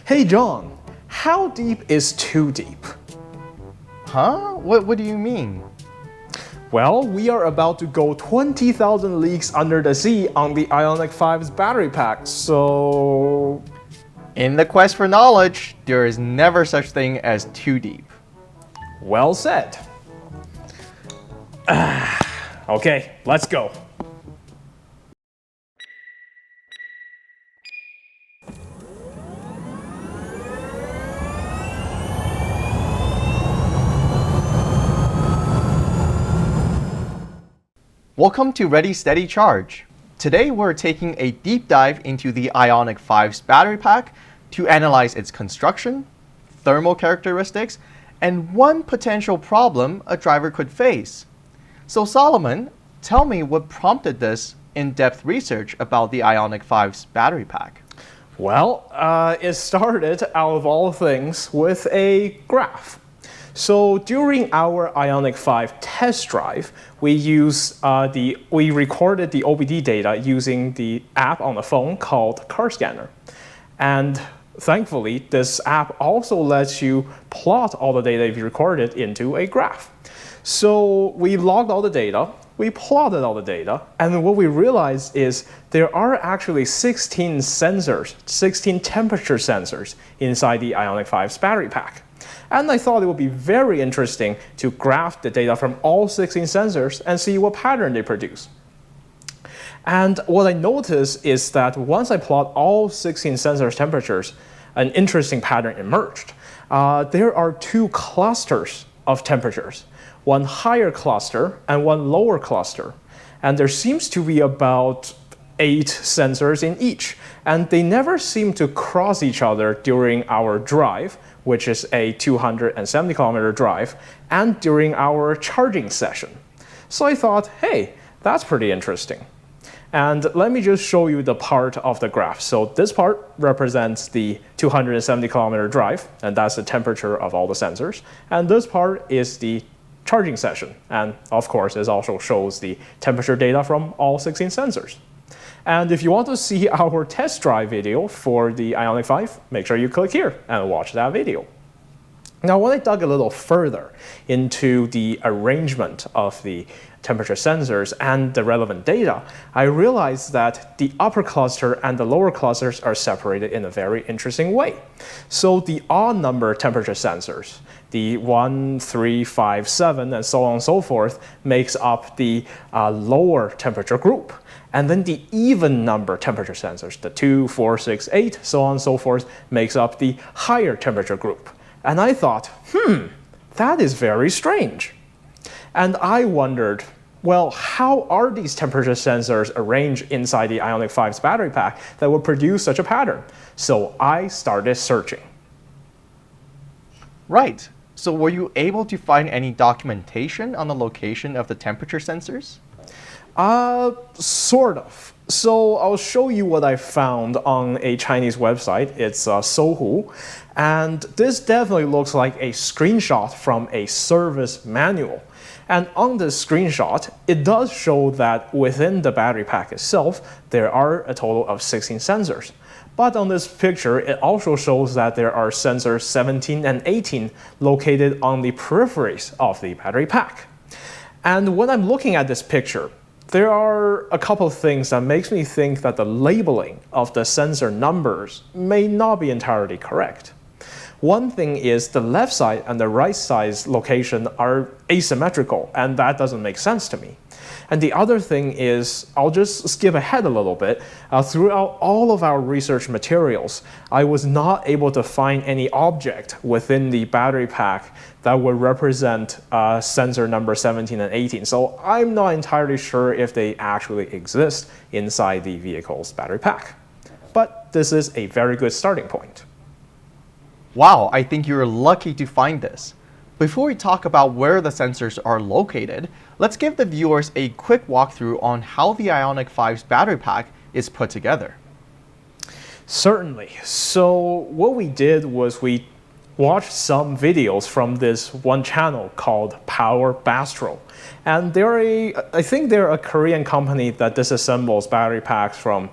Hey John, how deep is too deep? Huh? What do you mean? Well, we are about to go 20,000 leagues under the sea on the Ioniq 5's battery pack, so... In the quest for knowledge, there is never such thing as too deep. Well said. Okay, let's go. Welcome to Ready Steady Charge. Today we're taking a deep dive into the Ioniq 5's battery pack to analyze its construction, thermal characteristics, and one potential problem a driver could face. So Solomon, tell me what prompted this in-depth research about the Ioniq 5's battery pack. Well, it started, out of all things, with a graph. So during our Ioniq 5 test drive, we recorded the OBD data using the app on the phone called Car Scanner. And thankfully, this app also lets you plot all the data you recorded into a graph. So we logged all the data, we plotted all the data, and what we realized is there are actually 16 sensors, 16 temperature sensors inside the Ioniq 5's battery pack. And I thought it would be very interesting to graph the data from all 16 sensors and see what pattern they produce. And what I noticed is that once I plot all 16 sensors' temperatures, an interesting pattern emerged. There are two clusters of temperatures, one higher cluster and one lower cluster. And there seems to be about 8 sensors in each. And they never seem to cross each other during our drive, which is a 270-kilometer drive, and during our charging session. So I thought, hey, that's pretty interesting. And let me just show you the part of the graph. So this part represents the 270-kilometer drive, and that's the temperature of all the sensors. And this part is the charging session. And of course, it also shows the temperature data from all 16 sensors. And if you want to see our test drive video for the Ioniq 5, make sure you click here and watch that video. Now, when I dug a little further into the arrangement of the temperature sensors and the relevant data, I realized that the upper cluster and the lower clusters are separated in a very interesting way. So the odd number temperature sensors, the 1, 3, 5, 7, and so on and so forth, makes up the lower temperature group. And then the even number temperature sensors, the 2, 4, 6, 8, so on and so forth, makes up the higher temperature group. And I thought, that is very strange. And I wondered, well, how are these temperature sensors arranged inside the Ioniq 5's battery pack that would produce such a pattern? So I started searching. Right. So were you able to find any documentation on the location of the temperature sensors? Sort of. So I'll show you what I found on a Chinese website. It's Sohu. And this definitely looks like a screenshot from a service manual. And on this screenshot, it does show that within the battery pack itself, there are a total of 16 sensors. But on this picture, it also shows that there are sensors 17 and 18 located on the peripheries of the battery pack. And when I'm looking at this picture, there are a couple of things that makes me think that the labeling of the sensor numbers may not be entirely correct. One thing is the left side and the right side's location are asymmetrical, and that doesn't make sense to me. And the other thing is, I'll just skip ahead a little bit. Throughout all of our research materials, I was not able to find any object within the battery pack that would represent sensor number 17 and 18. So I'm not entirely sure if they actually exist inside the vehicle's battery pack. But this is a very good starting point. Wow, I think you're lucky to find this. Before we talk about where the sensors are located, let's give the viewers a quick walkthrough on how the Ioniq 5's battery pack is put together. Certainly. So what we did was we watched some videos from this one channel called Power Bastro. And I think they're a Korean company that disassembles battery packs from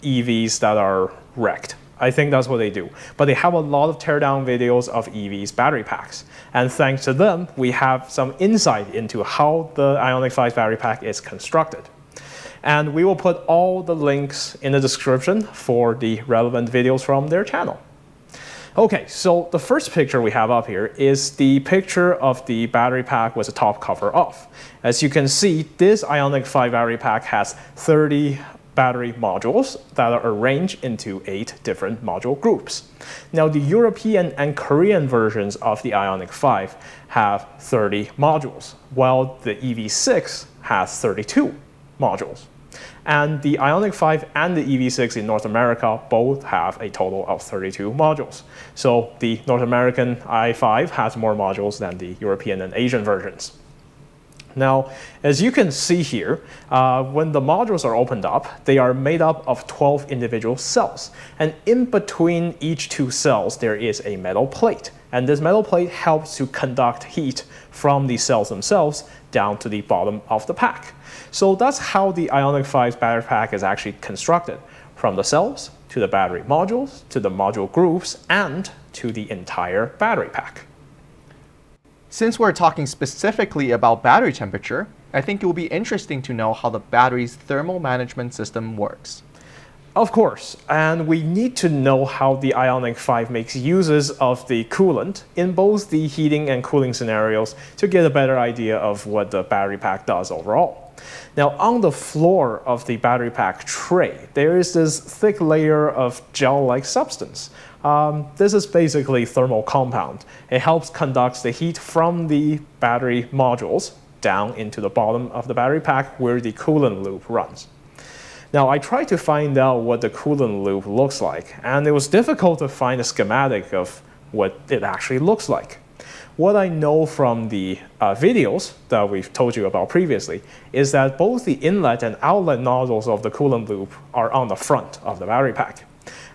EVs that are wrecked. I think that's what they do. But they have a lot of teardown videos of EV's battery packs. And thanks to them, we have some insight into how the Ioniq 5 battery pack is constructed. And we will put all the links in the description for the relevant videos from their channel. Okay, so the first picture we have up here is the picture of the battery pack with the top cover off. As you can see, this Ioniq 5 battery pack has 30 battery modules that are arranged into 8 different module groups. Now, the European and Korean versions of the Ioniq 5 have 30 modules, while the EV6 has 32 modules. And the Ioniq 5 and the EV6 in North America both have a total of 32 modules. So the North American i5 has more modules than the European and Asian versions. Now, as you can see here, when the modules are opened up, they are made up of 12 individual cells. And in between each 2 cells, there is a metal plate. And this metal plate helps to conduct heat from the cells themselves down to the bottom of the pack. So that's how the Ioniq 5 battery pack is actually constructed, from the cells to the battery modules, to the module groups, and to the entire battery pack. Since we're talking specifically about battery temperature, I think it will be interesting to know how the battery's thermal management system works. Of course, and we need to know how the Ioniq 5 makes uses of the coolant in both the heating and cooling scenarios to get a better idea of what the battery pack does overall. Now, on the floor of the battery pack tray, there is this thick layer of gel-like substance. This is basically thermal compound. It helps conduct the heat from the battery modules down into the bottom of the battery pack where the coolant loop runs. Now, I tried to find out what the coolant loop looks like, and it was difficult to find a schematic of what it actually looks like. What I know from the videos that we've told you about previously is that both the inlet and outlet nozzles of the coolant loop are on the front of the battery pack.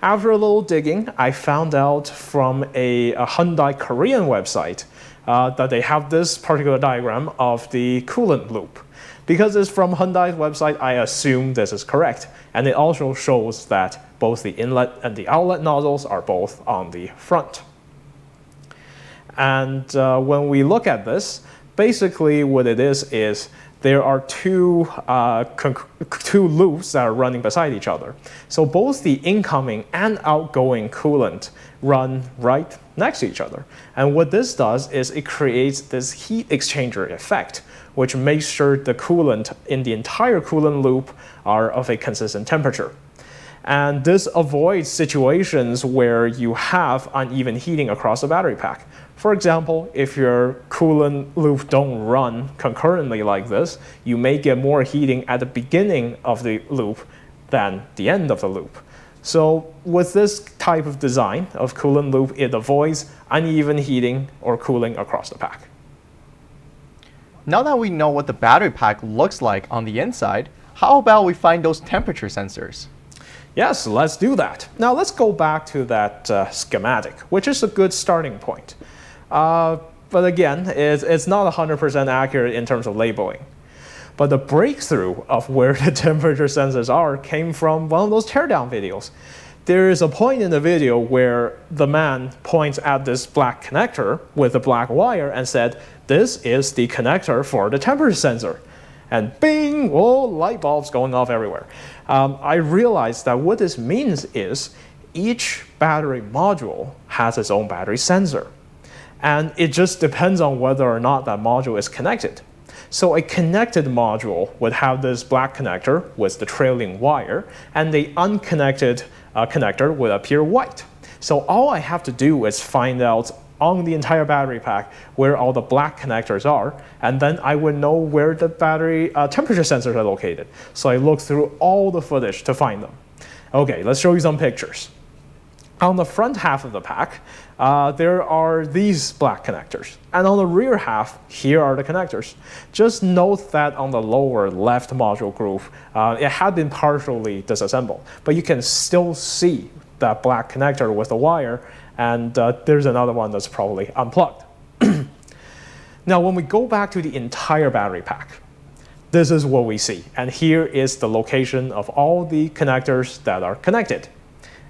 After a little digging, I found out from a Hyundai Korean website that they have this particular diagram of the coolant loop. Because it's from Hyundai's website, I assume this is correct. And it also shows that both the inlet and the outlet nozzles are both on the front. And when we look at this, basically what it is there are two loops that are running beside each other. So both the incoming and outgoing coolant run right next to each other. And what this does is it creates this heat exchanger effect, which makes sure the coolant in the entire coolant loop are of a consistent temperature. And this avoids situations where you have uneven heating across the battery pack. For example, if your coolant loop don't run concurrently like this, you may get more heating at the beginning of the loop than the end of the loop. So with this type of design of coolant loop, it avoids uneven heating or cooling across the pack. Now that we know what the battery pack looks like on the inside, how about we find those temperature sensors? Yes, let's do that. Now let's go back to that schematic, which is a good starting point. But again, it's not 100% accurate in terms of labeling. But the breakthrough of where the temperature sensors are came from one of those teardown videos. There is a point in the video where the man points at this black connector with a black wire and said, "This is the connector for the temperature sensor." And bing, oh, light bulbs going off everywhere. I realized that what this means is each battery module has its own battery sensor. And it just depends on whether or not that module is connected. So a connected module would have this black connector with the trailing wire, and the unconnected connector would appear white. So all I have to do is find out on the entire battery pack where all the black connectors are, and then I would know where the battery temperature sensors are located. So I look through all the footage to find them. Okay, let's show you some pictures. On the front half of the pack, there are these black connectors. And on the rear half, here are the connectors. Just note that on the lower left module group, it had been partially disassembled. But you can still see that black connector with the wire, and there's another one that's probably unplugged. Now, when we go back to the entire battery pack, this is what we see. And here is the location of all the connectors that are connected.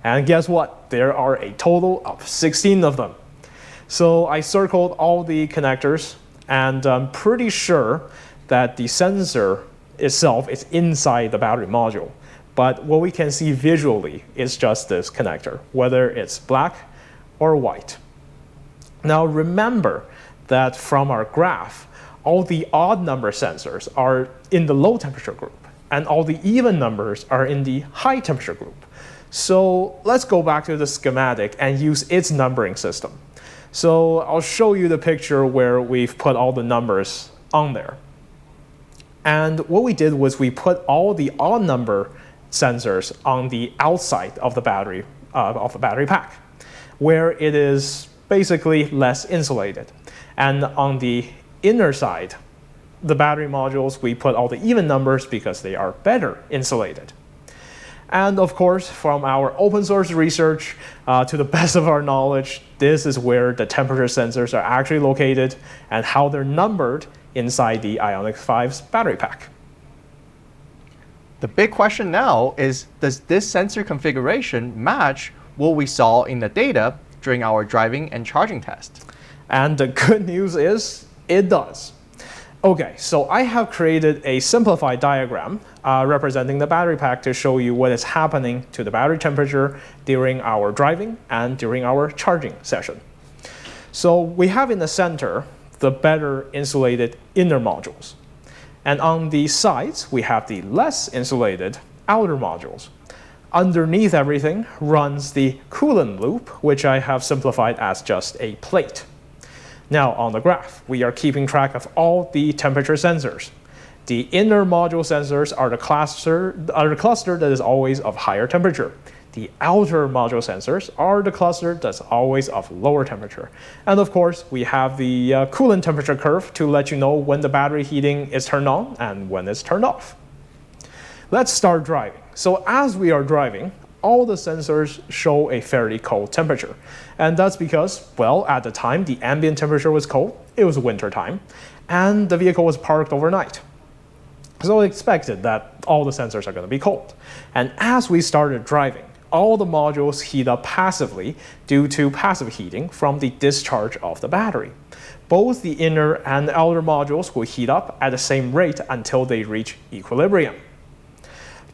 And guess what? There are a total of 16 of them. So I circled all the connectors, and I'm pretty sure that the sensor itself is inside the battery module. But what we can see visually is just this connector, whether it's black or white. Now remember that from our graph, all the odd number sensors are in the low temperature group, and all the even numbers are in the high temperature group. So let's go back to the schematic and use its numbering system. So I'll show you the picture where we've put all the numbers on there. And what we did was we put all the odd number sensors on the outside of the battery pack, where it is basically less insulated. And on the inner side, the battery modules, we put all the even numbers because they are better insulated. And of course, from our open source research, to the best of our knowledge, this is where the temperature sensors are actually located and how they're numbered inside the Ioniq 5's battery pack. The big question now is, does this sensor configuration match what we saw in the data during our driving and charging test? And the good news is, it does. Okay, so I have created a simplified diagram representing the battery pack to show you what is happening to the battery temperature during our driving and during our charging session. So we have in the center the better insulated inner modules. And on the sides, we have the less insulated outer modules. Underneath everything runs the coolant loop, which I have simplified as just a plate. Now on the graph, we are keeping track of all the temperature sensors. The inner module sensors are the cluster that is always of higher temperature. The outer module sensors are the cluster that's always of lower temperature. And of course, we have the coolant temperature curve to let you know when the battery heating is turned on and when it's turned off. Let's start driving. So as we are driving, all the sensors show a fairly cold temperature. And that's because, well, at the time, the ambient temperature was cold, it was winter time, and the vehicle was parked overnight. So I expected that all the sensors are going to be cold. And as we started driving, all the modules heat up passively due to passive heating from the discharge of the battery. Both the inner and outer modules will heat up at the same rate until they reach equilibrium.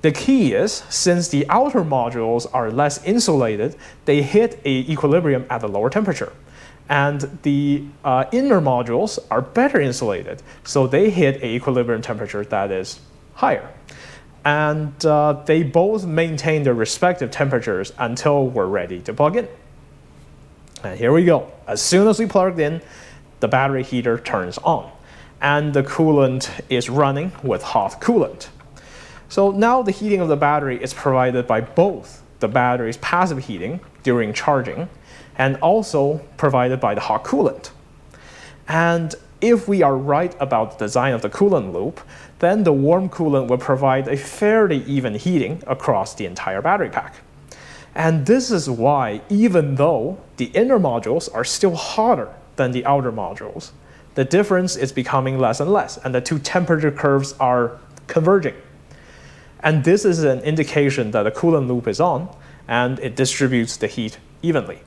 The key is, since the outer modules are less insulated, they hit an equilibrium at a lower temperature. And the inner modules are better insulated, so they hit an equilibrium temperature that is higher. And they both maintain their respective temperatures until we're ready to plug in. And here we go. As soon as we plugged in, the battery heater turns on, and the coolant is running with hot coolant. So now the heating of the battery is provided by both the battery's passive heating during charging and also provided by the hot coolant. And if we are right about the design of the coolant loop, then the warm coolant will provide a fairly even heating across the entire battery pack. And this is why, even though the inner modules are still hotter than the outer modules, the difference is becoming less and less, and the two temperature curves are converging. And this is an indication that the coolant loop is on, and it distributes the heat evenly.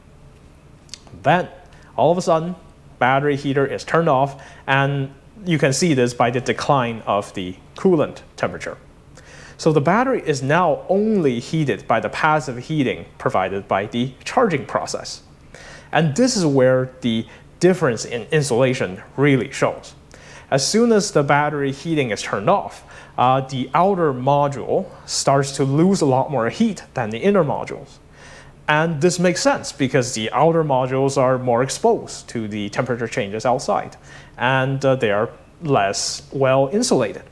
Then, all of a sudden, battery heater is turned off, and you can see this by the decline of the coolant temperature. So the battery is now only heated by the passive heating provided by the charging process. And this is where the difference in insulation really shows. As soon as the battery heating is turned off, the outer module starts to lose a lot more heat than the inner modules. And this makes sense because the outer modules are more exposed to the temperature changes outside, and they are less well insulated.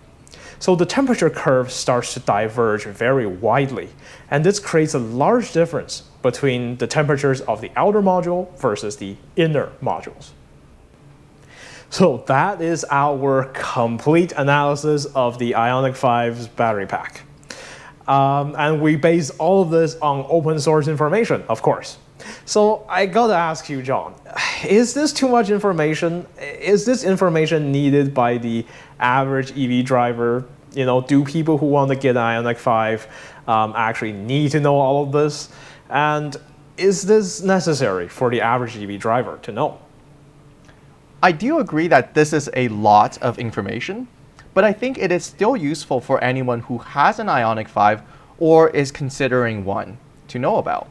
So the temperature curve starts to diverge very widely, and this creates a large difference between the temperatures of the outer module versus the inner modules. So that is our complete analysis of the Ioniq 5's battery pack. And we base all of this on open source information, of course. So I gotta ask you, John, is this too much information? Is this information needed by the average EV driver? You know, do people who want to get Ioniq 5 actually need to know all of this? And is this necessary for the average EV driver to know? I do agree that this is a lot of information, but I think it is still useful for anyone who has an Ioniq 5 or is considering one to know about.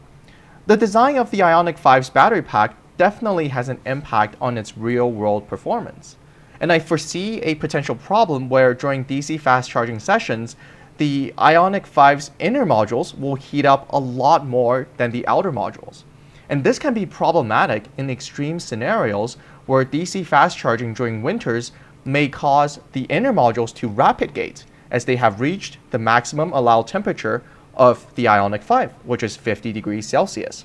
The design of the Ioniq 5's battery pack definitely has an impact on its real-world performance. And I foresee a potential problem where during DC fast charging sessions, the Ioniq 5's inner modules will heat up a lot more than the outer modules. And this can be problematic in extreme scenarios where DC fast charging during winters may cause the inner modules to rapidgate as they have reached the maximum allowed temperature of the Ioniq 5, which is 50 degrees Celsius.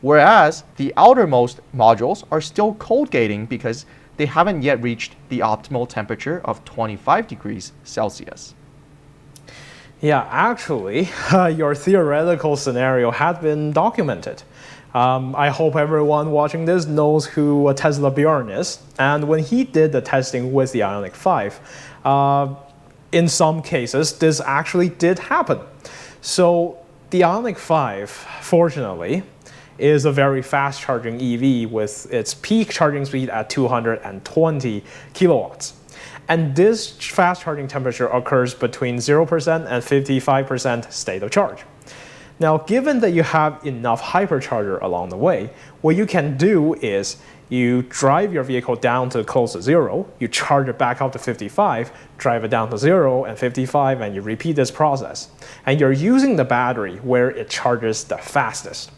Whereas the outermost modules are still cold gating because they haven't yet reached the optimal temperature of 25 degrees Celsius. Yeah, actually, your theoretical scenario had been documented. I hope everyone watching this knows who Tesla Bjorn is. And when he did the testing with the Ioniq 5, in some cases, this actually did happen. So the Ioniq 5, fortunately, is a very fast charging EV with its peak charging speed at 220 kilowatts. And this fast charging temperature occurs between 0% and 55% state of charge. Now, given that you have enough hypercharger along the way, what you can do is you drive your vehicle down to close to 0, you charge it back up to 55, drive it down to 0 and 55, and you repeat this process. And you're using the battery where it charges the fastest.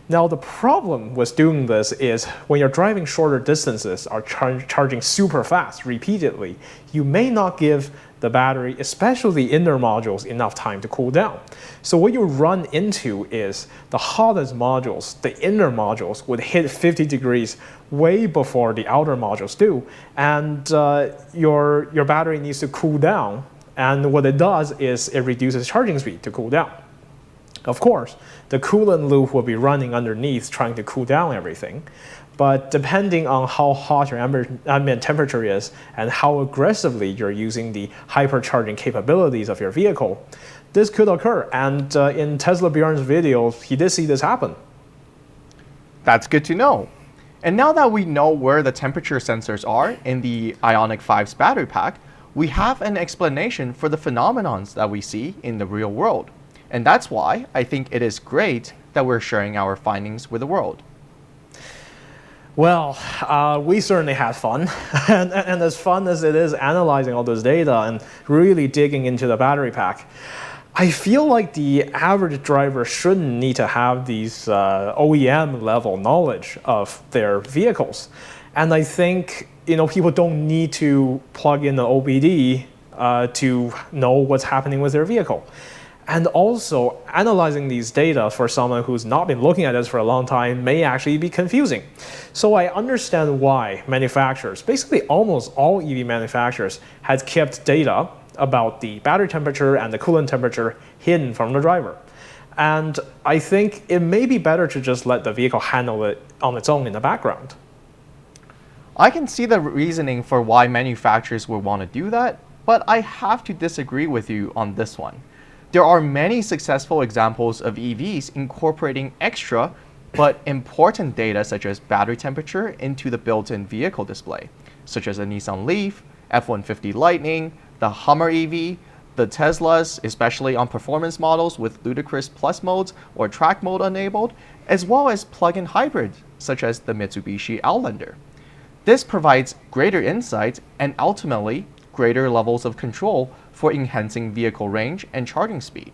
Now, the problem with doing this is when you're driving shorter distances or charging super fast repeatedly, you may not give the battery, especially inner modules, enough time to cool down. So what you run into is the hottest modules, the inner modules, would hit 50 degrees way before the outer modules do, and your battery needs to cool down. And what it does is it reduces charging speed to cool down. Of course, the coolant loop will be running underneath trying to cool down everything. But depending on how hot your ambient temperature is and how aggressively you're using the hypercharging capabilities of your vehicle, this could occur. And in Tesla Bjorn's video, he did see this happen. That's good to know. And now that we know where the temperature sensors are in the Ioniq 5's battery pack, we have an explanation for the phenomenons that we see in the real world. And that's why I think it is great that we're sharing our findings with the world. Well, we certainly had fun. and as fun as it is analyzing all this data and really digging into the battery pack, I feel like the average driver shouldn't need to have these OEM level knowledge of their vehicles. And I think people don't need to plug in the OBD to know what's happening with their vehicle. And also, analyzing these data for someone who's not been looking at this for a long time may actually be confusing. So I understand why manufacturers, basically almost all EV manufacturers, had kept data about the battery temperature and the coolant temperature hidden from the driver. And I think it may be better to just let the vehicle handle it on its own in the background. I can see the reasoning for why manufacturers would want to do that, but I have to disagree with you on this one. There are many successful examples of EVs incorporating extra but important data such as battery temperature into the built-in vehicle display, such as the Nissan Leaf, F-150 Lightning, the Hummer EV, the Teslas, especially on performance models with ludicrous plus modes or track mode enabled, as well as plug-in hybrids such as the Mitsubishi Outlander. This provides greater insight and ultimately greater levels of control for enhancing vehicle range and charging speed.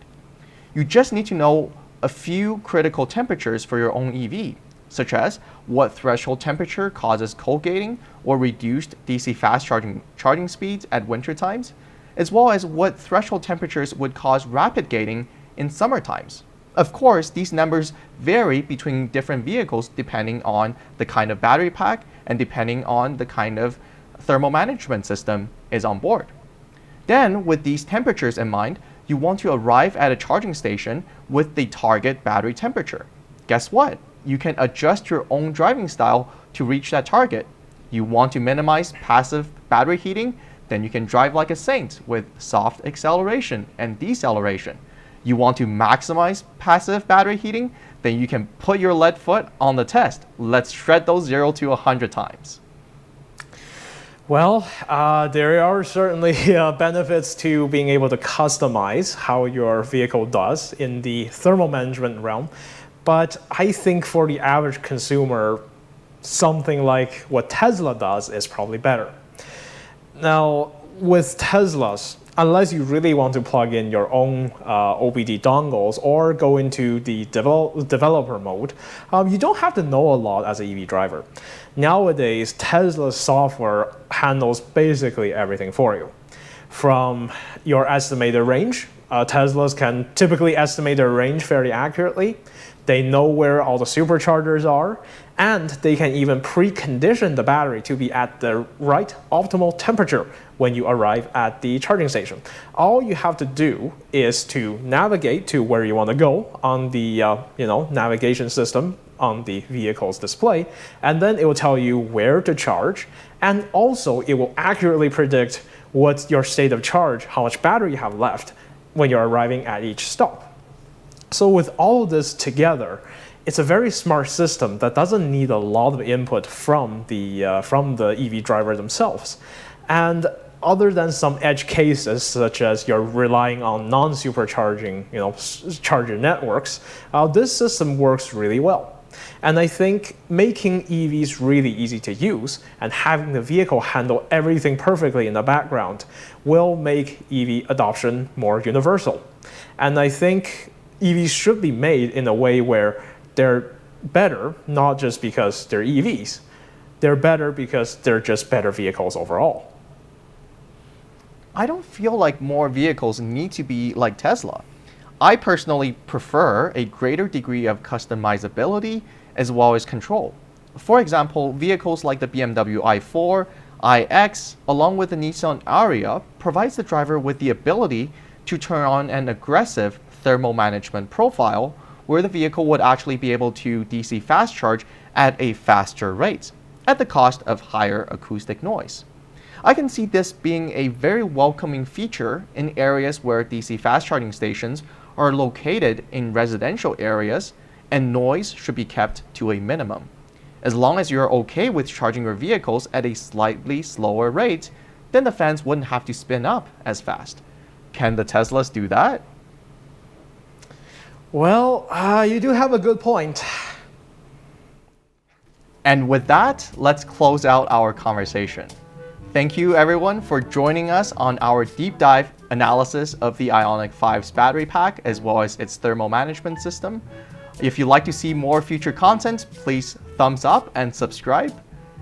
You just need to know a few critical temperatures for your own EV, such as what threshold temperature causes cold gating or reduced DC fast charging speeds at winter times, as well as what threshold temperatures would cause rapid gating in summer times. Of course, these numbers vary between different vehicles depending on the kind of battery pack and depending on the kind of thermal management system is on board. Then, with these temperatures in mind, you want to arrive at a charging station with the target battery temperature. Guess what? You can adjust your own driving style to reach that target. You want to minimize passive battery heating? Then you can drive like a saint with soft acceleration and deceleration. You want to maximize passive battery heating? Then you can put your lead foot on the test. Let's shred those 0 to 100 times. Well, there are certainly benefits to being able to customize how your vehicle does in the thermal management realm. But I think for the average consumer, something like what Tesla does is probably better. Now, with Teslas, unless you really want to plug in your own OBD dongles or go into the developer mode, you don't have to know a lot as an EV driver. Nowadays, Tesla's software handles basically everything for you. From your estimated range, Teslas can typically estimate their range fairly accurately. They know where all the superchargers are, and they can even precondition the battery to be at the right optimal temperature when you arrive at the charging station. All you have to do is to navigate to where you want to go on the navigation system on the vehicle's display, and then it will tell you where to charge, and also it will accurately predict what's your state of charge, how much battery you have left when you're arriving at each stop. So with all of this together, it's a very smart system that doesn't need a lot of input from the EV driver themselves. And other than some edge cases, such as you're relying on non-supercharging charger networks, this system works really well. And I think making EVs really easy to use and having the vehicle handle everything perfectly in the background will make EV adoption more universal. And I think EVs should be made in a way where they're better, not just because they're EVs. They're better because they're just better vehicles overall. I don't feel like more vehicles need to be like Tesla. I personally prefer a greater degree of customizability as well as control. For example, vehicles like the BMW i4, iX, along with the Nissan Ariya, provides the driver with the ability to turn on an aggressive thermal management profile where the vehicle would actually be able to DC fast charge at a faster rate, at the cost of higher acoustic noise. I can see this being a very welcoming feature in areas where DC fast charging stations are located in residential areas and noise should be kept to a minimum. As long as you're okay with charging your vehicles at a slightly slower rate, then the fans wouldn't have to spin up as fast. Can the Teslas do that? Well, you do have a good point. And with that, let's close out our conversation. Thank you everyone for joining us on our deep dive analysis of the Ioniq 5's battery pack as well as its thermal management system. If you'd like to see more future content, please thumbs up and subscribe,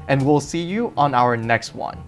and we'll see you on our next one.